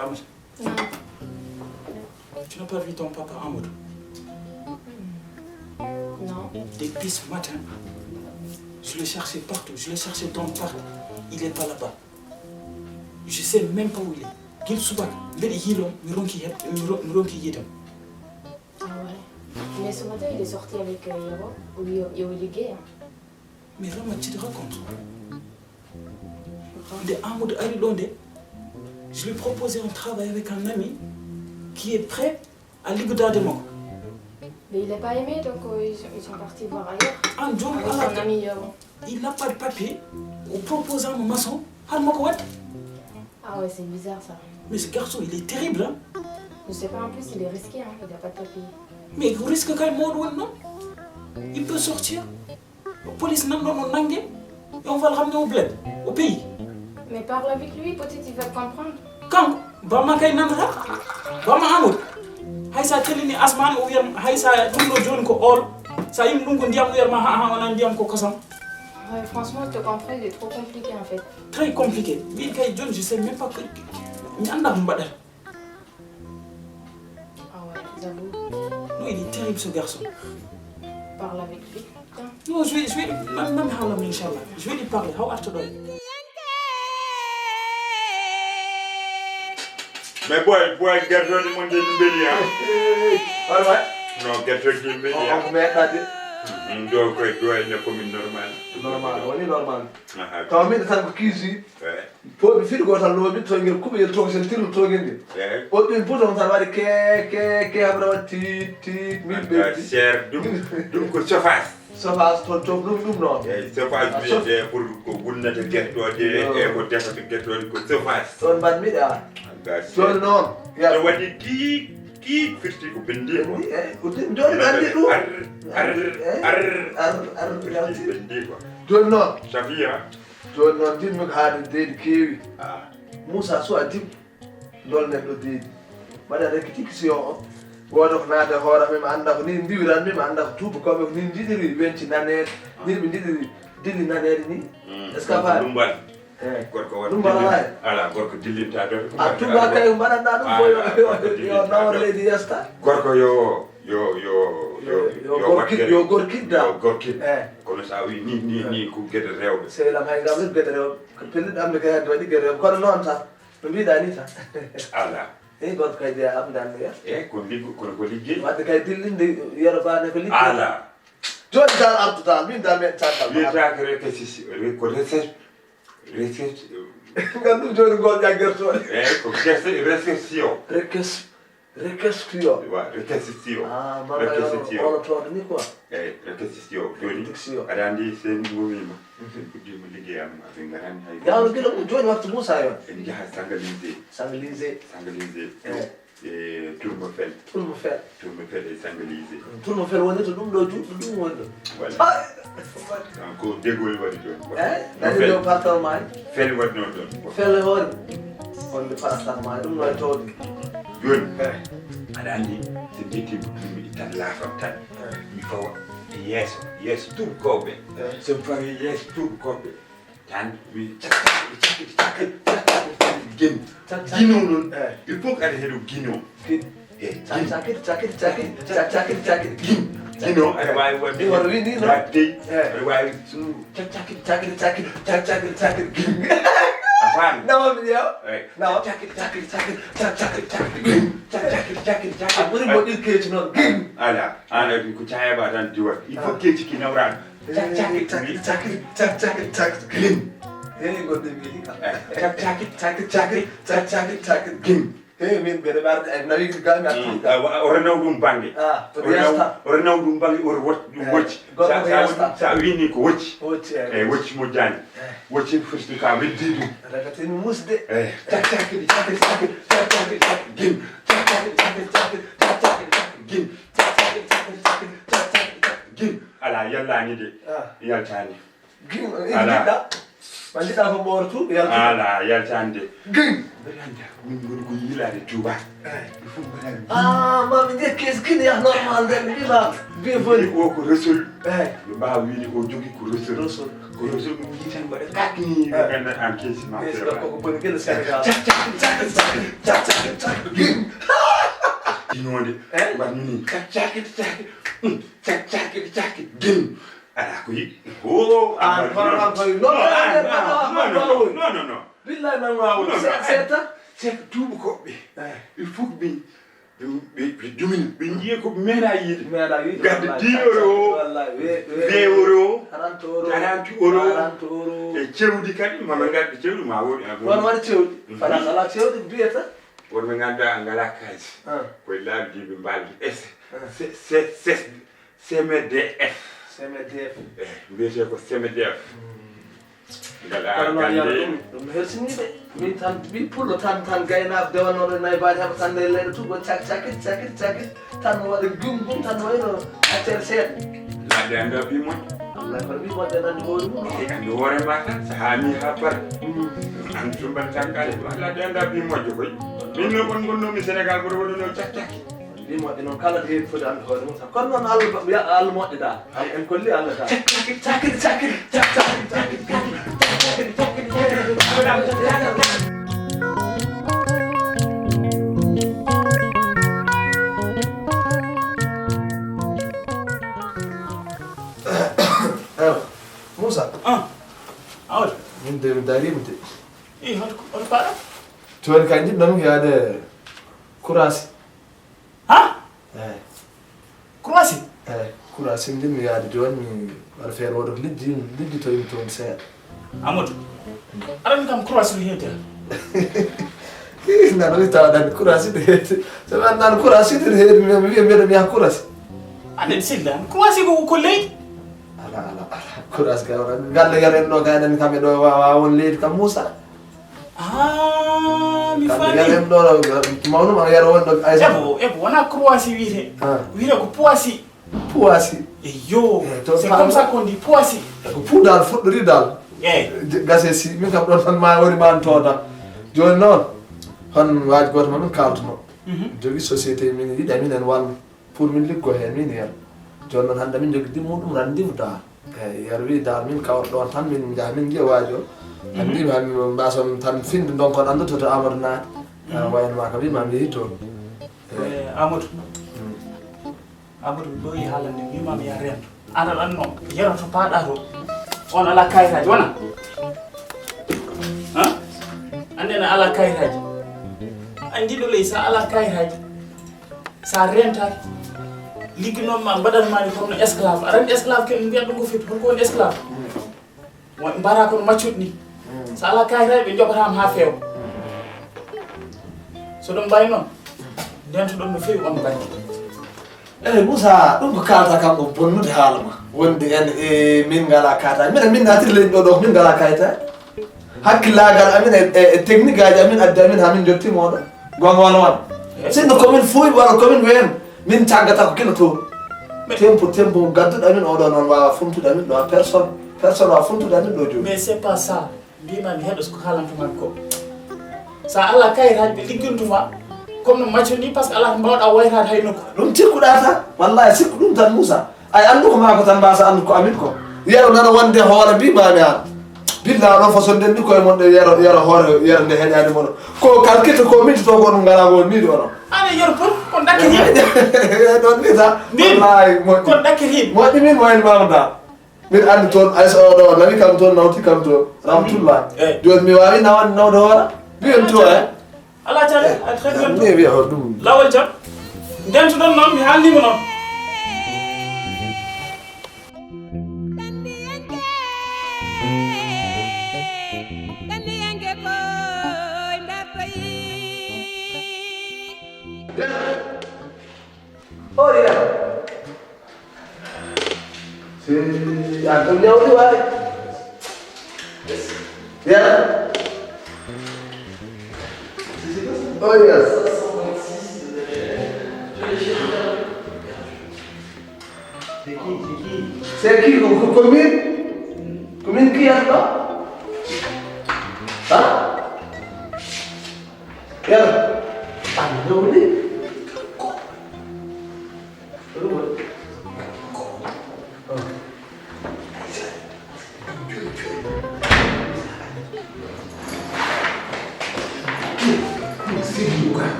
Ramata. Non. Tu n'as pas vu ton papa Amadou? Non. Depuis ce matin, je l'ai cherché partout, je l'ai cherché dans le parc. Il n'est pas là-bas. Je ne sais même pas où il est. Qu'il soit, il est. Ah ouais. Mais ce matin, il est sorti avec Yoro. Ou il est gay. Hein. Mais Rama, tu te racontes? De Amadou Aridonde, je lui ai proposé un travail avec un ami qui est prêt à Ligoda de Moko. Mais il n'a pas aimé, donc ils sont partis voir ailleurs. Un jour, Avec son ami Yoro. il n'a pas de papier. On propose à un maçon. Ah ouais, c'est bizarre ça. Mais ce garçon, il est terrible. Hein? Je sais pas, en plus, il est risqué. Hein. Il n'a pas de papier. Mais il risque quand même, non? Il peut sortir. La police n'a pas de et on va le ramener au bled, au pays. Mais parle avec lui, peut-être il va comprendre. Quand Bama kay nandata Bama Amadou hay sa telini asman o wiyam hay sa dum do joni ko ol sa yim dum ko ndiyam wiyama ha wona ndiyam ko kosam. Ouais, franchement, je te comprends, il est trop compliqué en fait. Très compliqué. Oui, kay joni je sais même pas que ni anda ko mbadal. Ah ouais, j'avoue. Non, il est terrible ce garçon. Parle avec lui. Tiens. Non, je vais même halam inchallah. Je vais lui parler. How are you? Mais boy, gerto ni mon de mbeli ha. Ouais. Non, gerto ni mbeli ha. On met là. Ndo ko do ay na commune normal. Normal, woni normal. Aha. Taw min tan ko kiisi. Ouais. Po be fiɗi gotal lobi to ngel kuɓe yel to sen tiru to ngel. Ouais. O ɗin poto on tan waɗi ke habra watti ti min be. Cher dum ko chauffage. Sofas to ɗum non. Chauffage be pour ko gunnata gerto de e ko defata gerto ko chauffage. Ɗon mbaɗ miɗa. Joni noon. Ya wadi ki firti ko bendi ko. Joni andi ɗum. Ar bendi ko. Joni noon. Safia. Joni noon dinmi ko haade deydi keewi. Ah. Moussa so a dim dolnen ɗo deydi. Mbaɗa rectification o. Woto ko naade hoore mi anda ko ni ndiwiranmi mi anda ko tubakoɓe ko ni jiɗiri wenci nanede ni ɓe jiɗiri dilli nanede ni est ce que faami ɗum mbaɗ eyi gorko waɗa ɗum mbaɗa hay ala gorko dillinta ɗo a tuba kay ko mbaɗanɗa ɗum fo yo nawor leydi yesta gorko yo gorkidda yo gorkid eyi kono sa wi ni ko gueɗe rewɓe sehlam hay ngam ɗum gueɗe rewɓe ko pelliɗo amde kay hedde waɗi gueɗe rewɓe kono noon tan no mbiɗa ni tan ala eyi gorko kay jeeya amdande ya e ko liggo kono ko liggey wadde kay dillinde yero bane ko ligge ala joni dal artu dal min dal meɗe caggal wiyetake rekesi ko recherche ngam ɗum joni gonƴa guertoɗe e ko réception Requestion. wa réquisition Ah, réquisition on toon ni quoi. e réquisition joni aɗa andi sen wowima sen puɗɗima liggey am aɓe garani hay Yawno gila joni waktu Moussa yon. en jaha sangalise Sangalise. e tourmo fel e sangalise Tourmo fel woni to ɗum ɗo juɗɗo ɗum woni ɗo. voilà donc degol waɗi ɗon Nani ɗo partal ma fel waɗi noon ɗon Felle hoore. Wonde partal ma ɗum no tawde. joni aɗa andi so ƴettima ɗum tan laafam tan mi fawa e yeeso turkoɓe somi fawi yeeso turkoɓe tan mi cakkati guino noon il faut que aɗa heeɗo guino Cakit. guino aɗa wawi wadde Ɗi woto wi ni no. dey aɗa wawi Cakit. a faami Nawa mi ƴeewa. Nawa. cakit A ɓuri moƴƴir keeci noon. ala an adi ko cayaɓa tan diwat il faut keeci ki nawrano Cakit. gin Hey, goɗɗo wiiɗi kam. cakit gin Hey, min mbeɗa ɓarde ay nawi gami a oto naw ɗum banggue to yesta. oto naw ɗum banggue oto ɗum wocci Goɗɗo ko yesta. sa wini ko wocci Wocci eyyi wocci moƴƴani wocci firti ka weddi ɗum Rakatini musde. eyyi cakit gin gin ala yallani de yaltani Gin, ala jiɗɗa. Mandi da ko bortu yalla. Ala yaltande. Gin. Beranda min goni ko yilade Touba. Il faut beranda. Ah, ma mi de kes gin ya normal de bi ba. Bi Woni o ko resul. Yo Ba wiide o jogi ko resul. Ko resul mi yi tan bare kakni ganda an kesi ma. kes ko ko bon gel Senegal. Gin. Dinode. Ba ni cak gin. Ala ko yi. Oh, Ah, no. Billahi man wawo. Seta. C'est tout ko be. Il faut que be domine be njiye ko mena yide. Mera yi. Gadde 10 euro. Wallahi 20 euro. 40 euro. 40 euro. 40 euro. E cewdi kadi mama gadde cewdi ma wodi Won wadi cewdi. Fala ala cewdi biyata. won be nganda ngala kaji. Ko laabi be mbaldi es. CMDF. CMDF. Mbiyete ko CMDF. Ngala Kono gande. yalla dum hersini de. Min tan bi pullo tan gayna dewano nay baade ha tan de len tu go cak tan wadi gum tan wayno atel set. Laade anda bi mo. Allah ko bi mo de nan holu mo. Andi wore mata sahami ha par. An tumbal tankale laade anda bi mo jogoy. Min no kon gonno mi Senegal boro wono no cak. Bi mo de non kala de fodi an holu mo. Kon non al mo de da. En kolli Allah da. Musa, Awal. min de dari mute. Hot para? Tuan kanjib namu ya ada kurasi. Ha? Kurasi Croatie. ndim ya ada tuan mi arfer wodo liddi to yim ton se. Amadou. Aran kam Croatie ri hete. Na no ta dan kurasi de. Sama nan kurasi de mi ya kurasi. Ane sildan. Croatie ko ley. Ala kuras ka orang galle yaren no ga den kame do wa won leet kam Musa Mi fami. yaren do mawnu ma yaro won do Aisha Ebo wana Croatie wite. Wite ko Poissy. Poissy Yo, c'est comme ça qu'on dit Poissy. ko pudal fuddori dal gase si min kam don tan ma wori man toda joni non hon waji goto man kaltuno jogi société min yida min en wal pour min liggo hen min yar joni non hande min jogi dimudum ran dimda yar wi dal min kawr don tan min jaha min je wajo andi man basom tan finde donc on ando to Amadou na wayen ma ka wi ma mi hito Amadou do yi halande mi mam ya rendo ana dan no yero to paada to on ala kayraji wana ha ande na ala kayraji andi do ley sa ala kayraji sa renta ligino ma badan mani ko no esclave aran esclave ken mbiya dum ko fit ko esclave wa mbara ko maccudni sa ala kayraji be jobatam ha few so dum bay non dento dum no fewi on bay Musa dum ko kalta kam ko bonnude haalama wonde en min ngala kata min natir len do min ngala kayta hakkilagal amin e technique aji amin addi amin ha min jotti modo gonga wala wan sinno commune fuy wala commune wen min tagata ko kilo to tempo gadduɗo amin oɗo noon wawa funtude amin ɗo personne wawa funtude amin ɗo joni mais c'est pas ça mbimami heɗo ko haalantuma ko sa ala kayitaji ɓe liggintuma comme no macco ni par ce que ala ko mbawɗa waytade hay nokku ɗum cikkuɗa tan wallahi sikku ɗum tan Moussa ay andu ko mako tan mbasa andu ko amin ko yero nana wonde hoore mbimami an billa ɗo façon nden ɗi koye mon ɗe yero hoore yero nde heƴade moɗo ko kalkita ko minti to goɗum ngala gol miɗi ono ana yero pour kon ɗakkiti ɗon mbita wallahi moƴƴi kon ɗakkiti moƴƴi min moyni mamada min andi toon aysa oɗo nawi kam toon nawti kam to rahmatullah joni mi wawi nawde hoore mbiyen to ala tale a très bien ni wiya o ɗum lawol jam ndentoɗon noon mi haalnima noon oh iya si aku nyawdi waay ya oh iya c'est qui commune qui est là Yaro. Anda ni.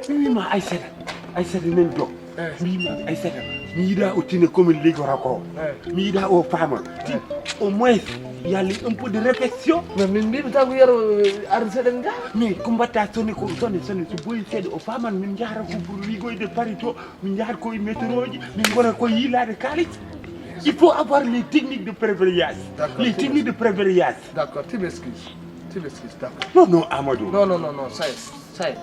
Mima Aïssata men do mima Aïssata mi yiɗa o tina komin liggora ko mi yiɗa o faama au moins y a un peu de réflexion Mais min mbiɓe taw ko yero arde seɗen jaa mais ko mbatta sone so boyi seeɗa o faman min jahata ko pour ligoyde Paris to min jahata koye météo ji min gona koye yiilade kalis il faut avoir les techniques de prévoyance les techniques de prévoyance D'accord, tu m'excuses d'accord non Amadou non ça y est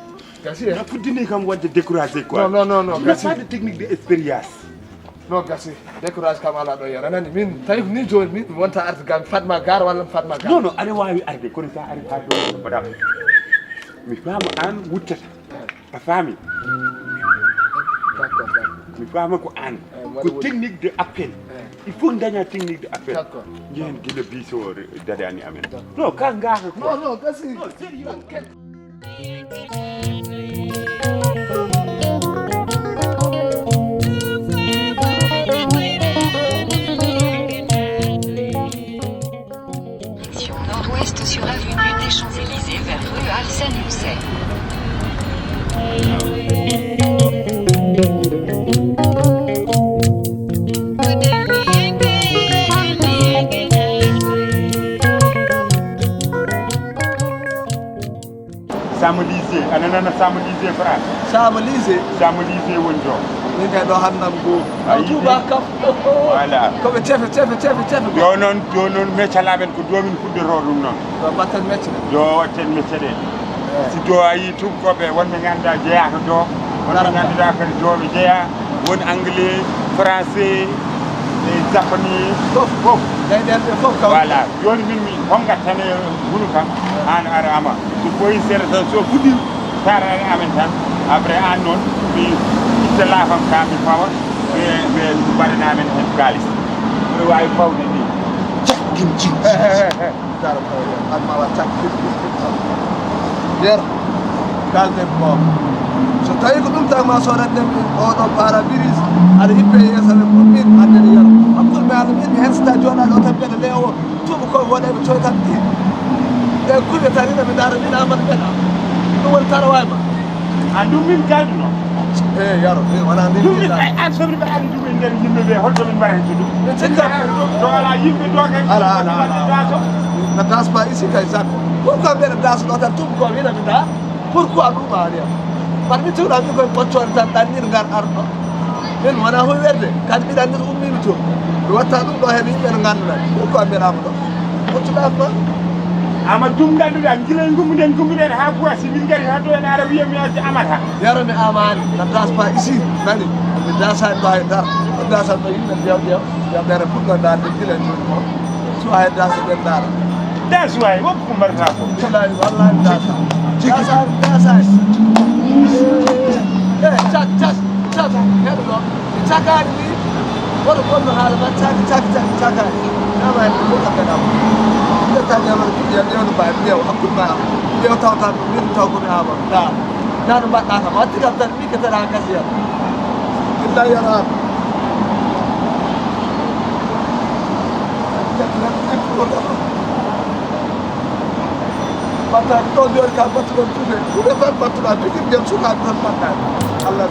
Gassi a fuddini kam wadde découragé quoi non Gassi pas de technique de expérience non Gassi décourage kam ala ɗo yara nani min tawi ko ni joni min wonta arde gam fatma gar walla fatma gar non aɗa wawi arde kono sa ari ha ɗo mbaɗa mi faama an wuttata a faami d'accord mi faama ko an ko technique de appel il faut daña technique de appel d'accord jehen guila biso dadani amen non ka gaaka ko non Gassi Nord-ouest sur avenue des Champs-Élysées vers rue Alceste-Musset. Samolisé ananana Samolisé fra Samolisé woni ɗo min kay ɗo hannam goo tuuba kam voilà koɓe cefe yo noon meccalaɓen ko domin fuɗɗoro ɗum noon ɗo mbatten mecce ɗe do watten mecce ɗe si do a yi tubakoɓe wonɓe ganduɗa jeeyaka do wonɓe ganduɗa kadi do ɓe jeeya won anglais français et japonais fof gayɗen ɓe fof kam voilà joni min mi hongat tan e hunu kam an ara ama so boyi seeɗa tan so fuɗɗi tarare amen tan après an noon mi itta laafam ka mi fawa ɓe mbaɗana amen hen kalis ɓe wawi fawde ni cakkin jin dara an mawa cakki yero kalden boom so tawi ko ɗum tagma soɗaɗen oɗo parabiris aɗa hippe yeesaɓe ko min andene yero hakkude me aɗa min mi hensata joɗaɗo tan mbeɗa le o tuuba koye woɗeɓe coytan ɗi e kuɓe tan ina mi dara min amana ɓeɗa ɗum woni taraway ma an ɗum min kalduno yaro wona ndi ɗum an somi mbaɗani ɗum e nder yimɓeɓe holtomin mbaɗata ɗum min cikka ɗo ala yimɓe ɗo kay ala na das pas ici kay sak pourquoi mbeɗa dasa ɗo tan tuuba ko wiina mi da pourquoi ɗum aniyam par mi tewɗa mi koye ɓoccode tan ɗannir ngar arɗo min wona hoy werde kadi mbiɗa andir ummimi to mi watta ɗum ɗo hen yimɓe no ganduɗa pourquoi mbiɗama ɗo ɓoccuɗama ama ɗum ganduɗa guila gummuɗen ha ɓuura si min gari ha ɗo en ara wiya mi amata yaro mi amani na das pas ici nani mi dasani ɗo hay dar mi dasan ɗo yimɓe ƴewɓere puɗɗo darde guila joni mo suwa hay dasa ɓen dara dasuway woppu ko mbaɗata ko billahi wallahi dasani cak heɗo ɗo cakani ni woto gonno haala ma cakani nama hen fof kamɓeɗama ƴetta ñamata ƴewno mbawi ƴeew hakkude ma ƴeew taw tan min taw komi amam da nano mbaɗɗa kam watti kam tan ɓikkataɗa gasiyam billahi yarama batta ɗo joni ka battuɗon tuuɓe tan battuɗa pikir jen sukaɓe tan mbaɗɗani allah